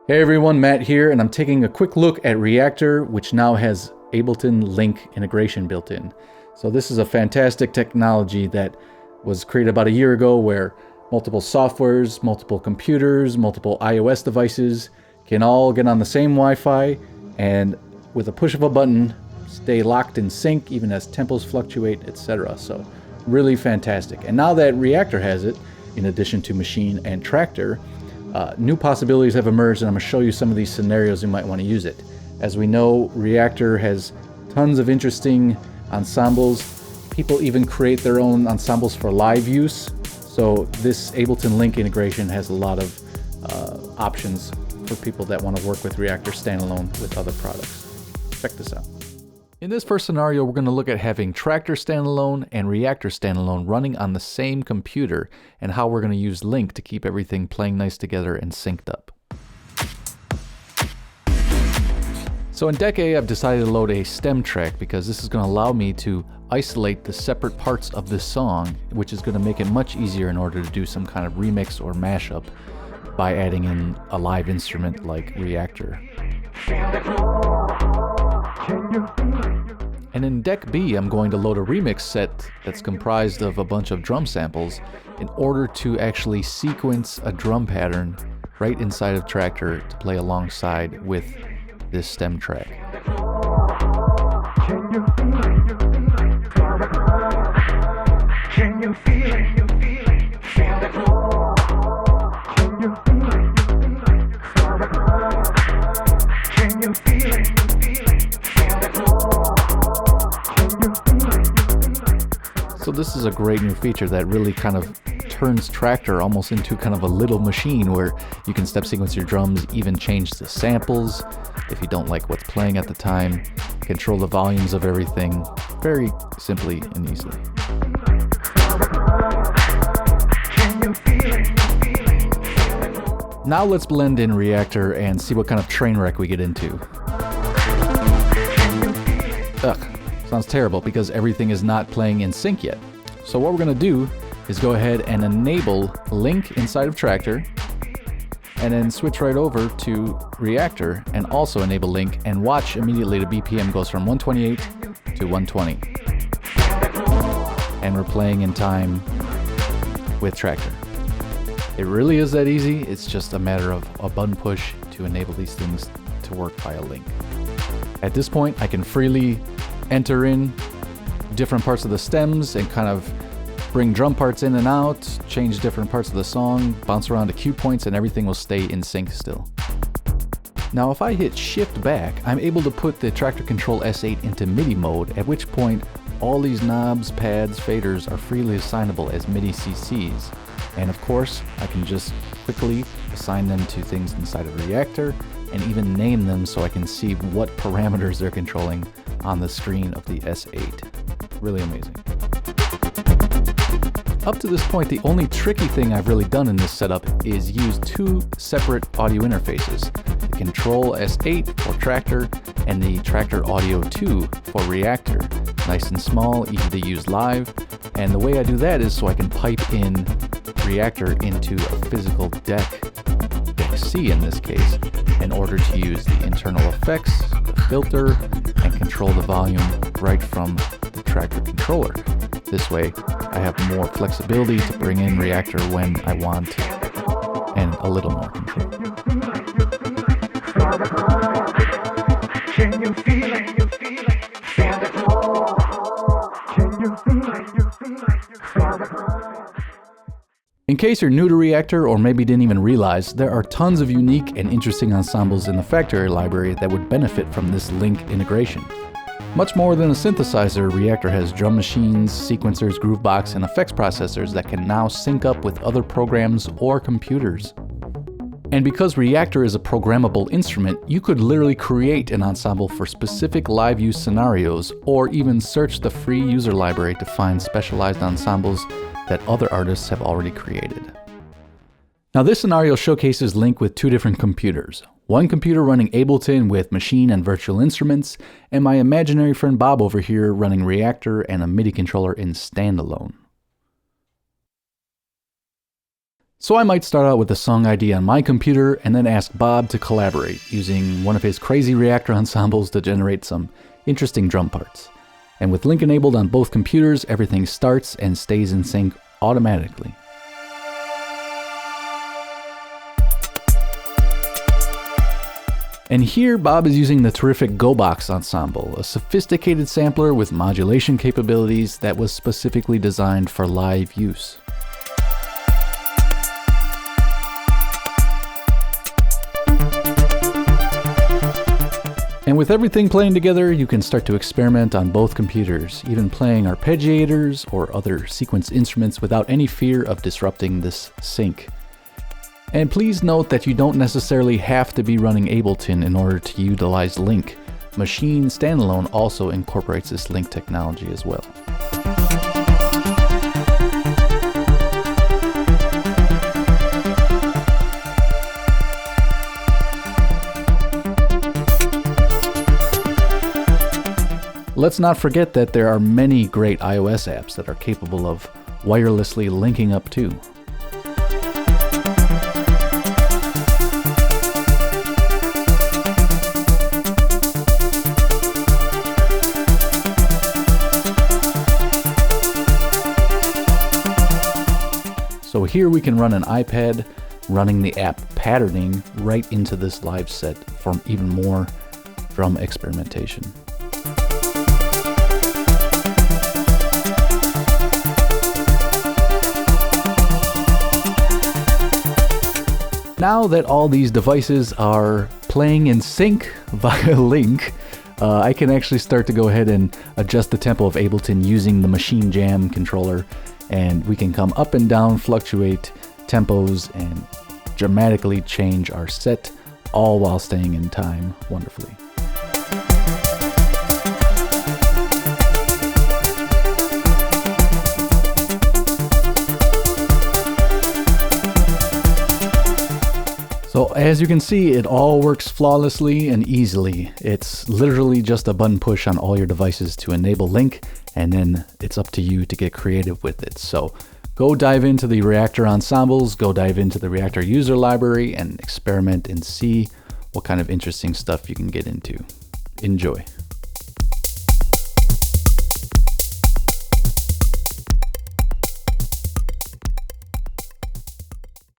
Hey everyone, Matt here, and I'm taking a quick look at Reactor, which now has Ableton Link integration built in. So this is a fantastic technology that was created about a year ago where multiple softwares, multiple computers, multiple iOS devices can all get on the same Wi-Fi and with a push of a button stay locked in sync even as tempos fluctuate, etc. So really fantastic. And now that Reactor has it, in addition to Maschine and Traktor, new possibilities have emerged, and I'm going to show you some of these scenarios you might want to use it. As we know, Reactor has tons of interesting ensembles. People even create their own ensembles for live use. So this Ableton Link integration has a lot of options for people that want to work with Reactor standalone with other products. Check this out. In this first scenario, we're going to look at having Traktor standalone and Reactor standalone running on the same computer and how we're going to use Link to keep everything playing nice together and synced up. So in Deck A, I've decided to load a stem track because this is going to allow me to isolate the separate parts of this song, which is going to make it much easier in order to do some kind of remix or mashup by adding in a live instrument like Reactor. And in Deck B, I'm going to load a remix set that's comprised of a bunch of drum samples in order to actually sequence a drum pattern right inside of Traktor to play alongside with this stem track. So this is a great new feature that really kind of turns Traktor almost into kind of a little machine where you can step sequence your drums, even change the samples if you don't like what's playing at the time, control the volumes of everything very simply and easily. Now let's blend in Reactor and see what kind of train wreck we get into. Ugh. Sounds terrible because everything is not playing in sync yet. So what we're going to do is go ahead and enable Link inside of Traktor and then switch right over to Reactor and also enable Link, and watch immediately the BPM goes from 128 to 120. And we're playing in time with Traktor. It really is that easy. It's just a matter of a button push to enable these things to work via Link. At this point, I can freely enter in different parts of the stems and kind of bring drum parts in and out, change different parts of the song, bounce around to cue points, and everything will stay in sync still. Now if I hit shift back, I'm able to put the Traktor Control S8 into MIDI mode, at which point all these knobs, pads, faders are freely assignable as MIDI CCs. And of course, I can just quickly assign them to things inside of Reactor and even name them so I can see what parameters they're controlling on the screen of the S8. Really amazing. Up to this point, the only tricky thing I've really done in this setup is use two separate audio interfaces. The Control S8 for Traktor and the Traktor Audio 2 for Reactor. Nice and small, easy to use live. And the way I do that is so I can pipe in Reactor into a physical deck C in this case, in order to use the internal effects, the filter, and control the volume right from the Traktor controller. This way, I have more flexibility to bring in Reactor when I want, and a little more control. Can you feel it? Feel the glow. Can you feel it? Feel the glow. In case you're new to Reactor or maybe didn't even realize, there are tons of unique and interesting ensembles in the factory library that would benefit from this Link integration. Much more than a synthesizer, Reactor has drum machines, sequencers, groovebox, and effects processors that can now sync up with other programs or computers. And because Reactor is a programmable instrument, you could literally create an ensemble for specific live use scenarios, or even search the free user library to find specialized ensembles that other artists have already created. Now this scenario showcases Link with two different computers. One computer running Ableton with Maschine and virtual instruments, and my imaginary friend Bob over here running Reactor and a MIDI controller in standalone. So I might start out with a song ID on my computer and then ask Bob to collaborate using one of his crazy Reactor ensembles to generate some interesting drum parts. And with Link enabled on both computers, everything starts and stays in sync automatically. And here Bob is using the terrific GoBox ensemble, a sophisticated sampler with modulation capabilities that was specifically designed for live use. And with everything playing together, you can start to experiment on both computers, even playing arpeggiators or other sequence instruments without any fear of disrupting this sync. And please note that you don't necessarily have to be running Ableton in order to utilize Link. Maschine standalone also incorporates this Link technology as well. Let's not forget that there are many great iOS apps that are capable of wirelessly linking up too. So here we can run an iPad running the app patterning right into this live set for even more drum experimentation. Now that all these devices are playing in sync via Link, I can actually start to go ahead and adjust the tempo of Ableton using the Machine Jam controller, and we can come up and down, fluctuate tempos, and dramatically change our set, all while staying in time wonderfully. So as you can see, it all works flawlessly and easily. It's literally just a button push on all your devices to enable Link, and then it's up to you to get creative with it. So go dive into the Reactor ensembles, go dive into the Reactor user library and experiment and see what kind of interesting stuff you can get into. Enjoy.